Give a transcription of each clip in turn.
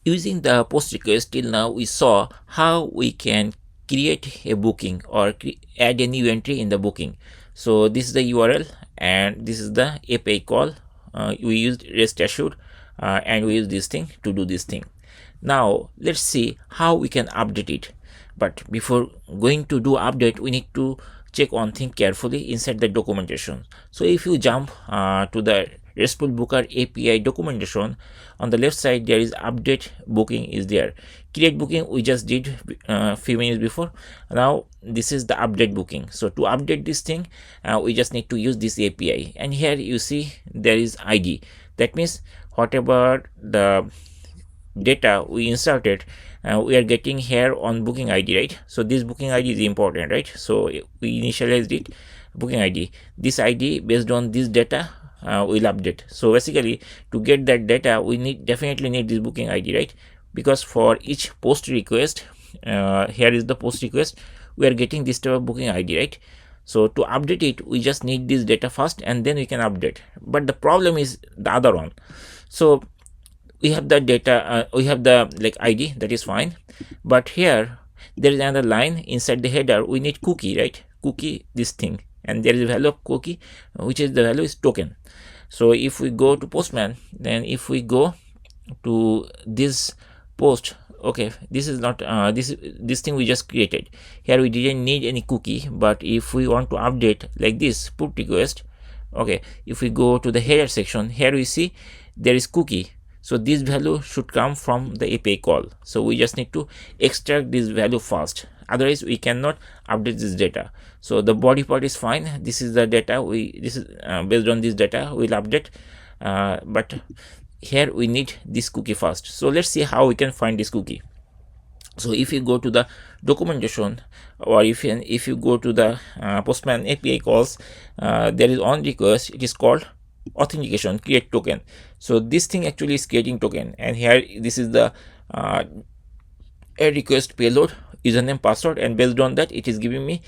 Using the post request till now, we saw how we can create a booking or add a new entry in the booking. So this is the URL and this is the API call. We used REST assured and we use this thing to do this thing. Now let's see how we can update it. But before going to do update, we need to check one thing carefully inside the documentation. So if you jump to the RESTful Booker API documentation, on the left side there is update booking is there. Create booking we just did few minutes before. Now this is the update booking. So to update this thing, we just need to use this API, and here you see there is ID. That means whatever the data we inserted, we are getting here on booking ID, right? So this booking ID is important, right? So we initialized it booking ID. This ID based on this data will update. So basically to get that data we definitely need this booking ID, right? Because for each post request, here is the post request, we are getting this type of booking ID, right? So to update it we just need this data first and then we can update. But the problem is the other one. So we have the data, we have the ID, that is fine, but here there is another line inside the header. We need cookie, right? Cookie, this thing, and there is a value of cookie, which is the value is token. So if we go to Postman, then if we go to this post, okay, this is not this thing we just created. Here we didn't need any cookie, but if we want to update like this put request, okay, if we go to the header section, here we see there is cookie. So this value should come from the API call. So we just need to extract this value first, otherwise we cannot update this data. So the body part is fine. This is the data this is based on this data we'll update, but here we need this cookie first. So let's see how we can find this cookie. So if you go to the documentation, or if you go to the Postman API calls, there is one request, it is called authentication create token. So this thing actually is creating token, and here this is the a request payload username password, and based on that it is giving me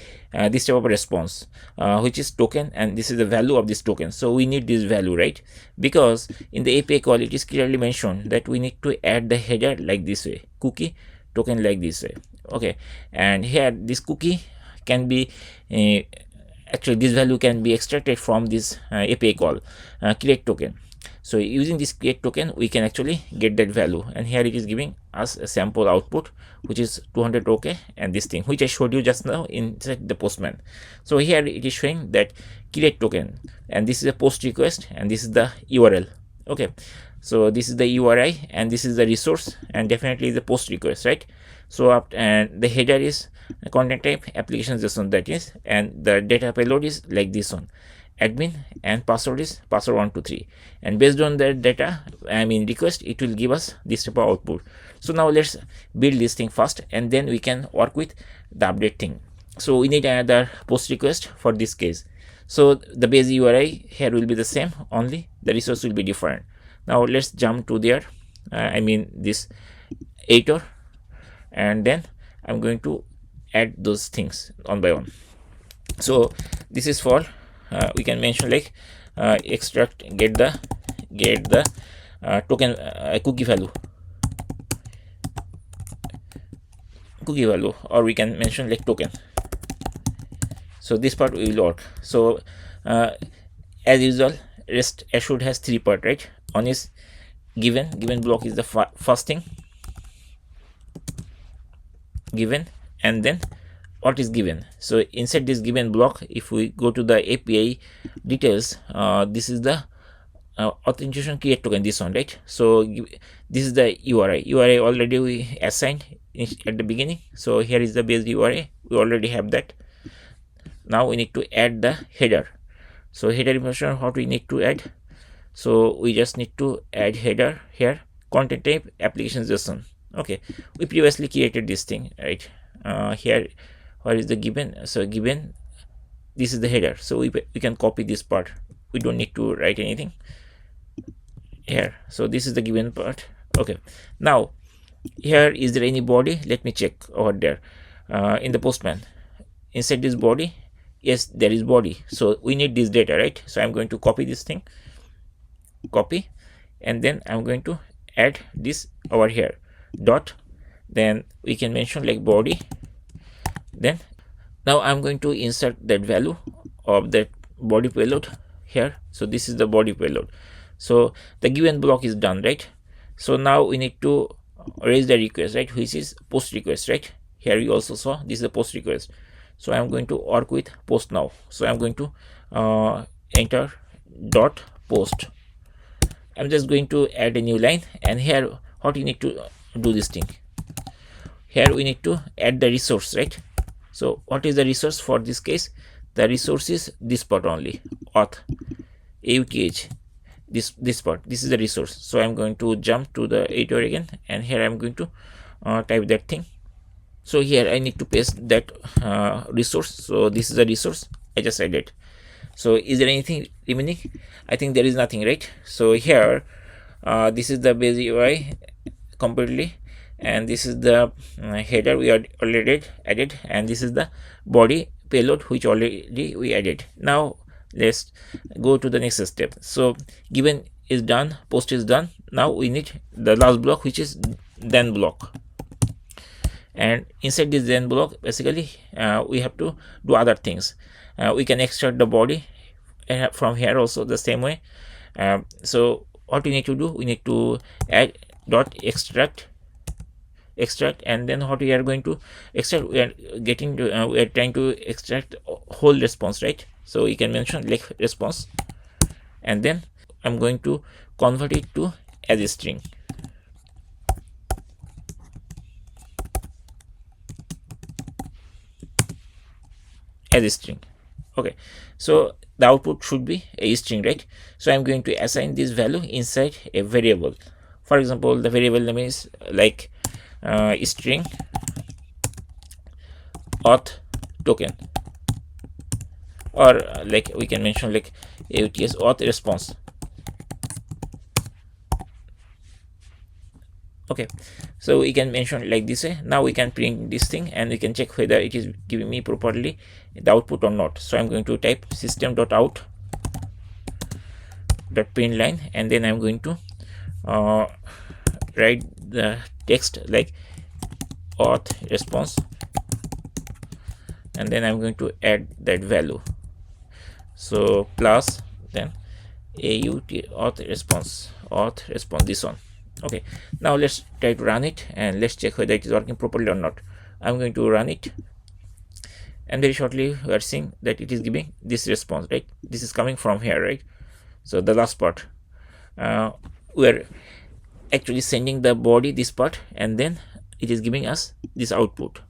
this type of response, which is token, and this is the value of this token. So we need this value, right? Because in the API call it is clearly mentioned that we need to add the header like this way, cookie token like this way, okay, and here this cookie can be actually this value can be extracted from this API call create token. So using this create token we can actually get that value, and here it is giving us a sample output which is 200 okay, and this thing which I showed you just now inside the Postman. So here it is showing that create token, and this is a post request, and this is the URL, okay. So this is the URI and this is the resource, and definitely the post request, right? So and the header is content type applications JSON, that is, and the data payload is like this one, admin, and password is password 123, and based on the data request, it will give us this type of output. So now let's build this thing first, and then we can work with the update thing. So we need another post request for this case. So the base URI here will be the same, only the resource will be different. Now let's jump to there, this editor, and then I'm going to add those things one by one. So this is for we can mention like extract get the token cookie value, or we can mention like token. So this part will work. So as usual, REST assured has three parts, right? One is given block is the first thing, given, and then what is given. So inside this given block, if we go to the API details, this is the authentication create token, this one, right? So this is the URI already we assigned at the beginning. So here is the base URI, we already have that. Now we need to add the header. So header information, what we need to add, so we just need to add header here, content type applications JSON, okay. We previously created this thing, right? Here what is the given, so given, this is the header, so we can copy this part, we don't need to write anything here. So this is the given part, okay. Now here, is there any body? Let me check over there in the Postman. Inside this body, yes, there is body, so we need this data, right? So I'm going to copy this thing, copy, and then I'm going to add this over here. dot, then we can mention like body. Then now I'm going to insert that value of that body payload here. So this is the body payload. So the given block is done, right? So now we need to raise the request, right, which is post request, right? Here you also saw this is the post request. So I'm going to work with post now. So I'm going to enter dot post. I'm just going to add a new line, and here what you need to do this thing. Here we need to add the resource, right? So what is the resource for this case? The resource is this part only, auth this part. This is the resource. So I'm going to jump to the editor again, and here I'm going to type that thing. So here I need to paste that resource. So this is the resource I just added. So is there anything remaining? I think there is nothing, right? So here this is the base UI completely, and this is the header we are already added, and this is the body payload which already we added. Now let's go to the next step. So given is done, post is done. Now we need the last block, which is then block. And inside this then block, basically we have to do other things. We can extract the body from here also the same way. So what we need to do, we need to add dot extract, and then what we are going to extract, we are getting to we are trying to extract whole response, right? So we can mention like response, and then I'm going to convert it to as a string. As a string. Okay, so the output should be a string, right? So I'm going to assign this value inside a variable. For example, the variable name is like string auth token, or like we can mention like AUTS auth response. Okay, so we can mention like this way. Now we can print this thing, and we can check whether it is giving me properly the output or not. So I'm going to type system.out.println, and then I'm going to write the text like auth response, and then I'm going to add that value. So plus then auth response this one. Okay, now let's try to run it, and let's check whether it is working properly or not. I'm going to run it, and very shortly we are seeing that it is giving this response, right? This is coming from here, right? So the last part, we are actually sending the body this part, and then it is giving us this output.